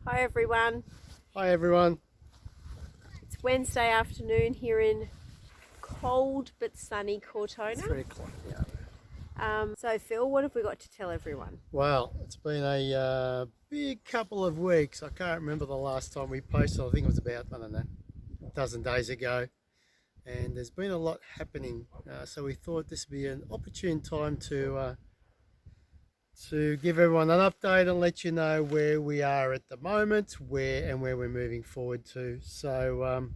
Hi everyone, Hi everyone. it's Wednesday afternoon here in cold but sunny It's Cortona. 3 o'clock now. So Phil, what have we got to tell everyone? Well, it's been a big couple of weeks. I can't remember the last time we posted. I think it was about, I don't know, a dozen days ago. And there's been a lot happening. So we thought this would be an opportune time to give everyone an update and let you know where we are at the moment, where we're moving forward to. So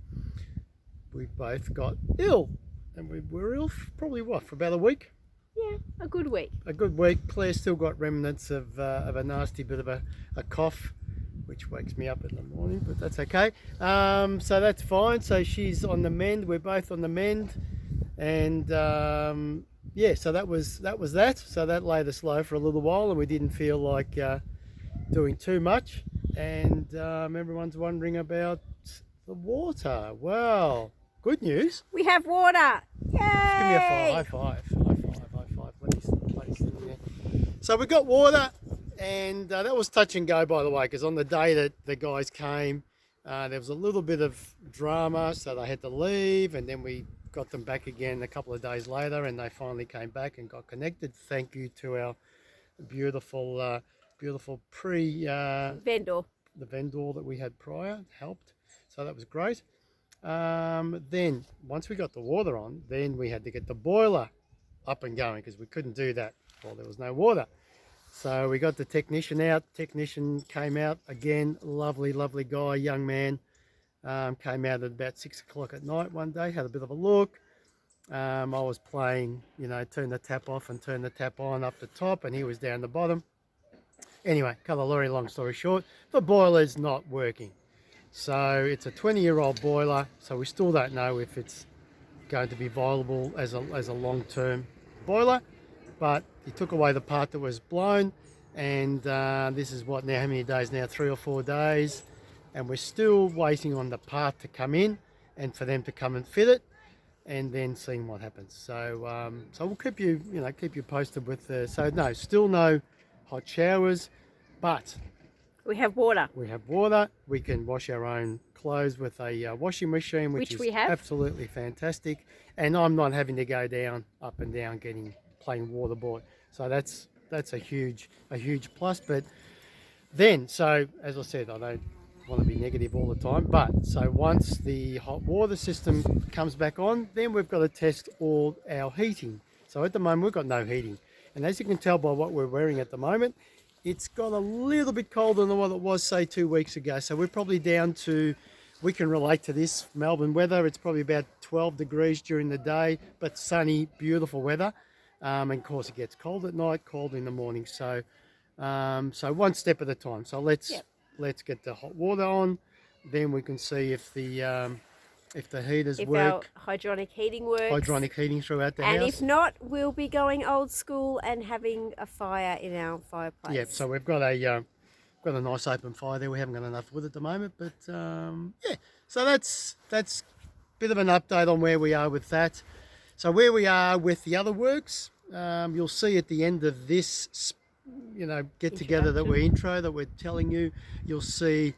we both got ill, and we were ill for probably for about a week. Yeah, a good week. A good week. Claire's still got remnants of a nasty bit of a cough, which wakes me up in the morning, but that's okay. So that's fine. So she's on the mend. We're both on the mend, and yeah. So that was that. So that laid us low for a little while, and we didn't feel like doing too much. And everyone's wondering about the water. Well, good news. We have water! Yay! Give me a high five. High five. Let me place it in there. So we got water, and that was touch and go, by the way, because on the day that the guys came, there was a little bit of drama, so they had to leave, and then we got them back again a couple of days later, and they finally came back and got connected. Thank you to our beautiful, beautiful Vendor. the vendor that we had prior helped, so that was great. Then once we got the water on, then we had to get the boiler up and going because we couldn't do that while there was no water. So we got the technician out. Technician came out again, lovely guy, young man. Came out at about 6 o'clock at night one day, had a bit of a look. I was playing, turn the tap off and turn the tap on up the top, and he was down the bottom. Anyway, cut a very long story short, the boiler's not working. So it's a 20-year-old boiler, so we still don't know if it's going to be viable as a long-term boiler, but he took away the part that was blown, and this is what now, how many days now, 3 or 4 days, and we're still waiting on the part to come in and for them to come and fit it, and then seeing what happens. So so we'll keep you posted with still no hot showers, but We have water. we have water. We can wash our own clothes with a washing machine, which is we have. absolutely fantastic. And I'm not having to go up and down, getting plain water bought. So that's a huge plus. But then, so as I said, I don't want to be negative all the time. But so once the hot water system comes back on, then we've got to test all our heating. So at the moment, we've got no heating. And as you can tell by what we're wearing at the moment, it's got a little bit colder than what it was, say, 2 weeks ago. So we're probably down to, we can relate to this Melbourne weather. It's probably about 12 degrees during the day, but sunny, beautiful weather. And of course, it gets cold at night, cold in the morning. So, so one step at a time. So let's get the hot water on. Then we can see if the heaters work. Our hydronic heating works. Hydronic heating throughout the house. And if not, we'll be going old school and having a fire in our fireplace. Yeah, so we've got a nice open fire there. We haven't got enough wood at the moment, but yeah. So that's a bit of an update on where we are with that. So where we are with the other works, you'll see at the end of this, get together that we're telling you. You'll see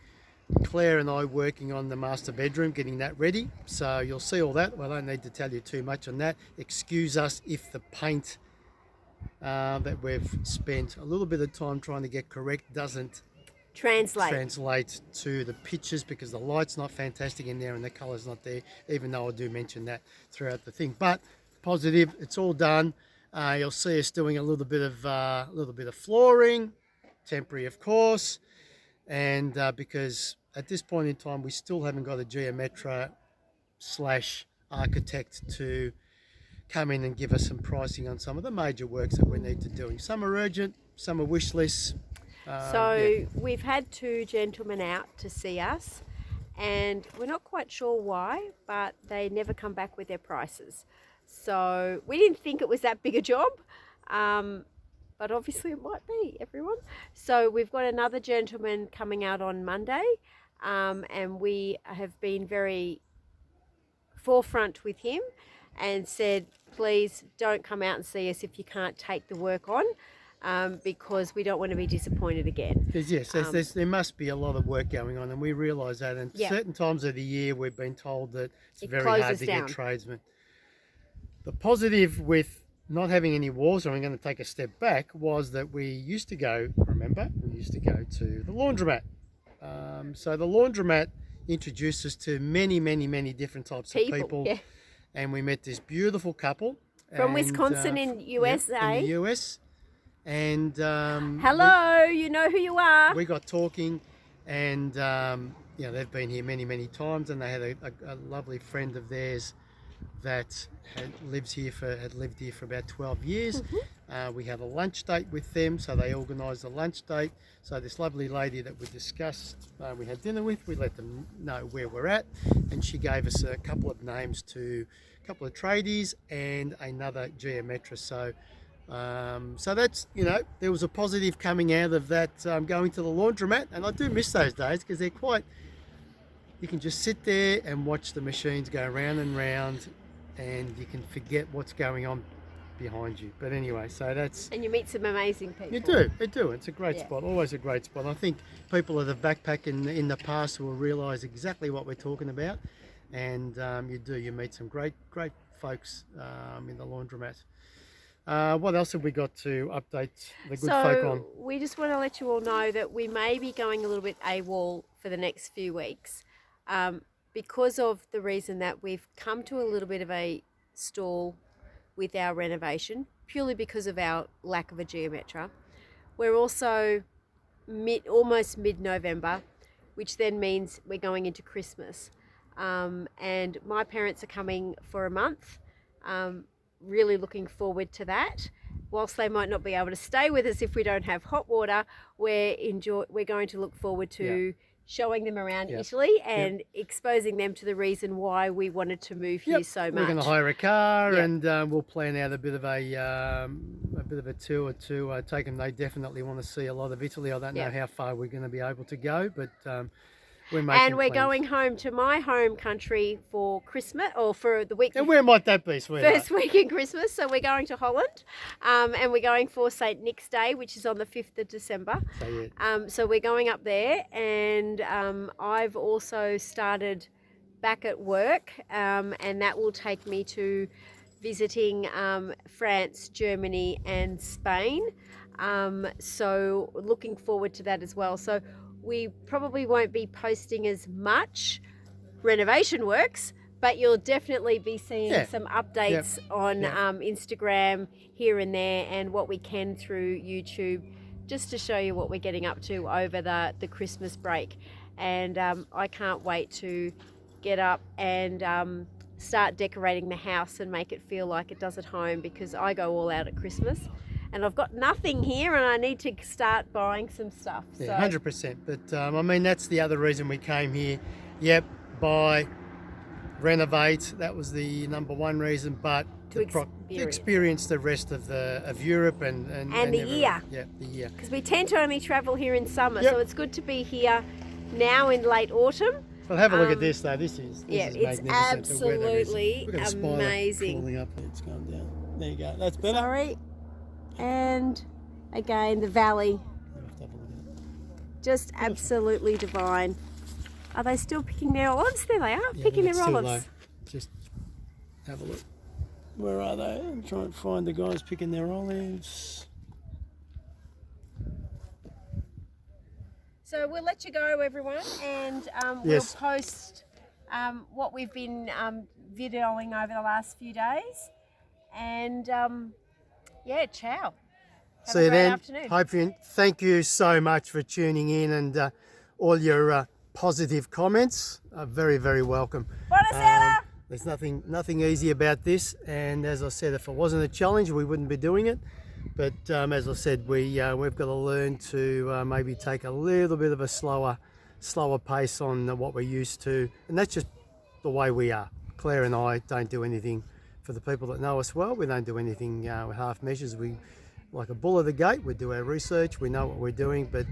Claire and I working on the master bedroom, getting that ready. So you'll see all that. Well, I don't need to tell you too much on that. Excuse us if the paint that we've spent a little bit of time trying to get correct doesn't translate to the pictures, because the light's not fantastic in there and the colour's not there, even though I do mention that throughout the thing. But positive, it's all done. You'll see us doing a little bit of flooring, temporary of course, and because at this point in time we still haven't got a geometra / architect to come in and give us some pricing on some of the major works that we need to do. Some are urgent, some are wish lists. We've had 2 gentlemen out to see us, and we're not quite sure why, but they never come back with their prices. So we didn't think it was that big a job, but obviously it might be, everyone. So we've got another gentleman coming out on Monday, and we have been very forefront with him and said, please don't come out and see us if you can't take the work on. because we don't want to be disappointed again. Because yes, there must be a lot of work going on, and we realise that. And Yeah. certain times of the year, we've been told that it's It very hard closes to down. get tradesmen. The positive with not having any walls, and I'm going to take a step back, was that we used to go. Remember, we used to go to the laundromat. So the laundromat introduced us to many, many, many different types of people, Yeah. and we met this beautiful couple From and, Wisconsin in yep, USA. in the US, and Hello, you know who you are. we got talking, and they've been here many, many times, and they had a lovely friend of theirs that had lived here for about 12 years. We had a lunch date with them, so they organised a lunch date. So this lovely lady that we discussed, we had dinner with, we let them know where we're at, and she gave us a couple of names to a couple of tradies and another geometrist. So that's, there was a positive coming out of that, going to the laundromat, and I do miss those days because they're quite, you can just sit there and watch the machines go round and round, and you can forget what's going on behind you. But anyway, so that's... And you meet some amazing people. You do. It's a great Yeah. spot, always a great spot. I think people that have backpacked in the past will realise exactly what we're talking about. And you meet some great folks in the laundromat. What else have we got to update the good folk on? We just want to let you all know that we may be going a little bit AWOL for the next few weeks because of the reason that we've come to a little bit of a stall with our renovation, purely because of our lack of a geometra. We're also almost mid-November, which then means we're going into Christmas. And my parents are coming for a month. Really looking forward to that. Whilst they might not be able to stay with us if we don't have hot water, we're going to look forward to showing them around Italy and exposing them to the reason why we wanted to move here so much. We're going to hire a car and we'll plan out a bit of a tour to take them. They definitely want to see a lot of Italy. I don't know how far we're going to be able to go, but we're making and we're plans. going home to my home country for Christmas, or for the week. And where might that be, sweetheart? First week in Christmas. So we're going to Holland, and we're going for St. Nick's Day, which is on the 5th of December. So we're going up there, and I've also started back at work, and that will take me to visiting France, Germany, and Spain. So looking forward to that as well. So we probably won't be posting as much renovation works, but you'll definitely be seeing some updates on Instagram here and there, and what we can through YouTube, just to show you what we're getting up to over the Christmas break. And I can't wait to get up and start decorating the house and make it feel like it does at home, because I go all out at Christmas. And I've got nothing here, and I need to start buying some stuff. Yeah, 100%. But I mean, that's the other reason we came here. Yep, buy, renovate. That was the number one reason. But to experience the rest of Europe and the year. Yeah, the year. Because we tend to only travel here in summer, so it's good to be here now in late autumn. Well, have a look at this though. This is it's magnificent. absolutely We've got a spider amazing. crawling up. It's gone down. There you go. That's better. Sorry. And again, the valley, just absolutely divine. Are they still picking their olives? There they are, picking their olives. Low. Just have a look. Where are they? I'm trying to find the guys picking their olives. So we'll let you go, everyone, and we'll post what we've been videoing over the last few days. And ciao. See you then. Afternoon. Thank you so much for tuning in, and all your positive comments are very, very welcome. Buonasera. There's nothing easy about this, and as I said, if it wasn't a challenge, we wouldn't be doing it. But as I said, we've got to learn to maybe take a little bit of a slower pace on what we're used to, and that's just the way we are. Claire and I don't do anything. For the people that know us well, we don't do anything with half measures. We, like a bull at the gate, we do our research, we know what we're doing, but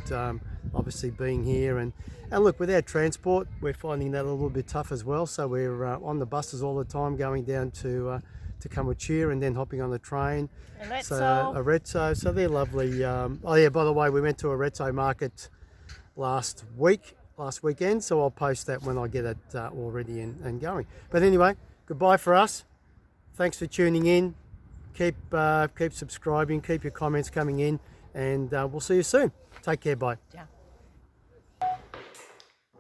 obviously being here and look, with our transport, we're finding that a little bit tough as well. So we're on the buses all the time, going down to to come with cheer and then hopping on the train. Arezzo. Arezzo, so they're lovely. Oh yeah, by the way, we went to Arezzo market last weekend, so I'll post that when I get it all ready and going. But anyway, goodbye for us. Thanks for tuning in. Keep subscribing, keep your comments coming in, and we'll see you soon. Take care, bye. Yeah.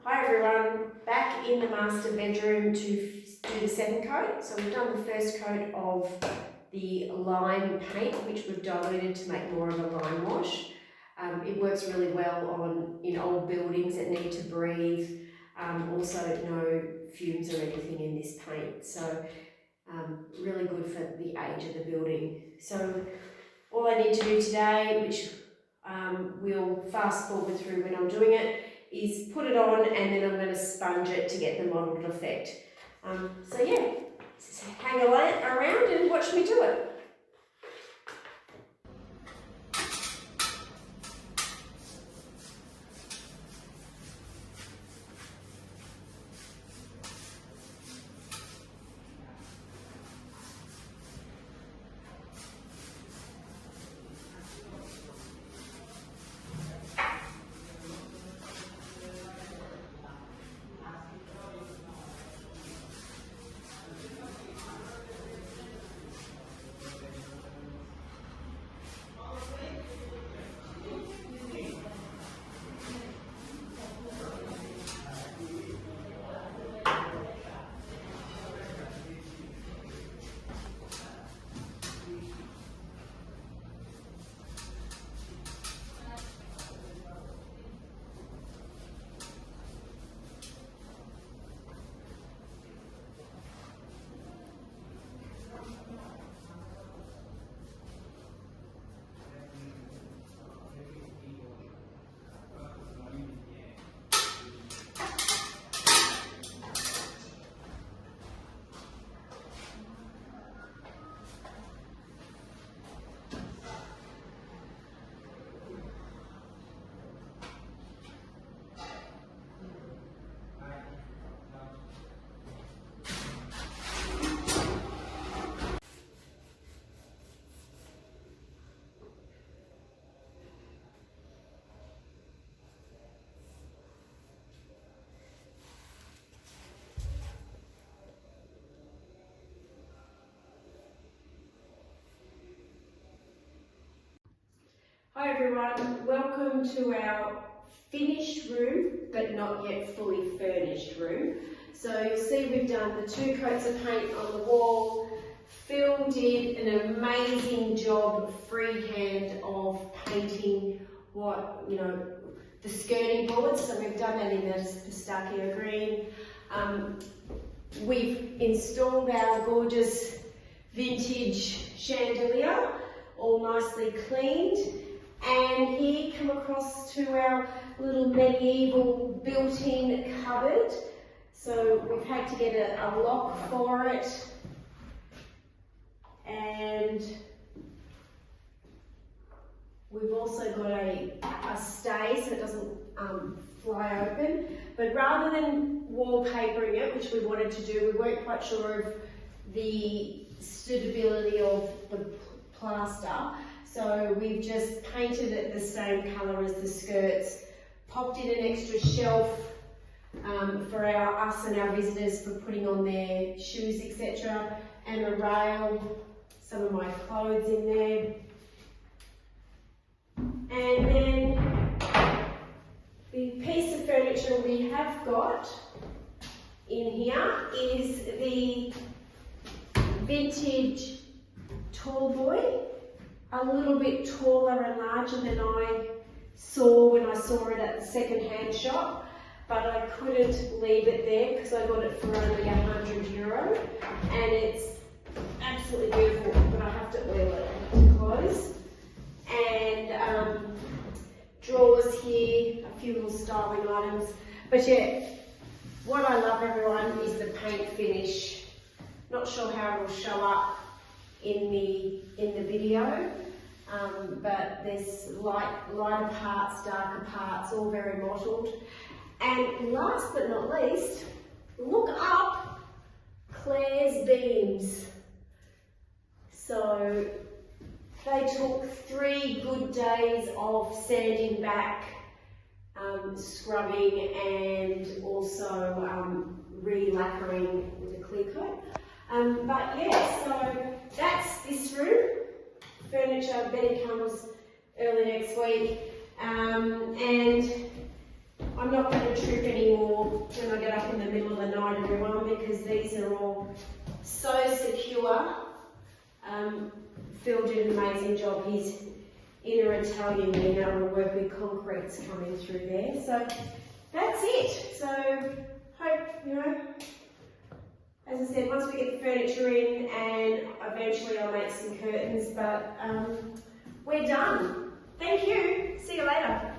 Hi everyone, back in the master bedroom to do the second coat. So we've done the first coat of the lime paint, which we've diluted to make more of a lime wash. It works really well in old buildings that need to breathe. Also no fumes or anything in this paint. So really good for the age of the building. So all I need to do today, which we'll fast forward through when I'm doing it, is put it on and then I'm going to sponge it to get the mottled effect. So yeah, just hang around and watch me do it. Hi everyone, welcome to our finished room but not yet fully furnished room. So you'll see we've done the 2 coats of paint on the wall. Phil did an amazing job freehand of painting the skirting boards. So we've done that in the pistachio green. We've installed our gorgeous vintage chandelier, all nicely cleaned. And here come across to our little medieval built-in cupboard. So we've had to get a lock for it. And we've also got a stay so it doesn't fly open. But rather than wallpapering it, which we wanted to do, we weren't quite sure of the suitability of the plaster. So we've just painted it the same colour as the skirts, popped in an extra shelf for us and our visitors for putting on their shoes, etc. And a rail, some of my clothes in there. And then the piece of furniture we have got in here is the vintage tall boy. A little bit taller and larger than I saw when I saw it at the second-hand shop, but I couldn't leave it there because I got it for only €100, and it's absolutely beautiful, but I have to oil it to close. And drawers here, a few little styling items. But yeah, what I love, everyone, is the paint finish. Not sure how it will show up in the video, but there's lighter parts, darker parts, all very mottled. And last but not least, look up Claire's beams. So they took 3 good days of sanding back, scrubbing, and also re-lacquering with a clear coat. But yeah, so that's this room. Furniture, Betty comes early next week, and I'm not going to trip anymore when I get up in the middle of the night, everyone, because these are all so secure. Phil did an amazing job. His inner Italian being able to work with concretes coming through there. So that's it. So hope, you know, as I said, once we get the furniture in, and eventually I'll make some curtains, but we're done. Thank you. See you later.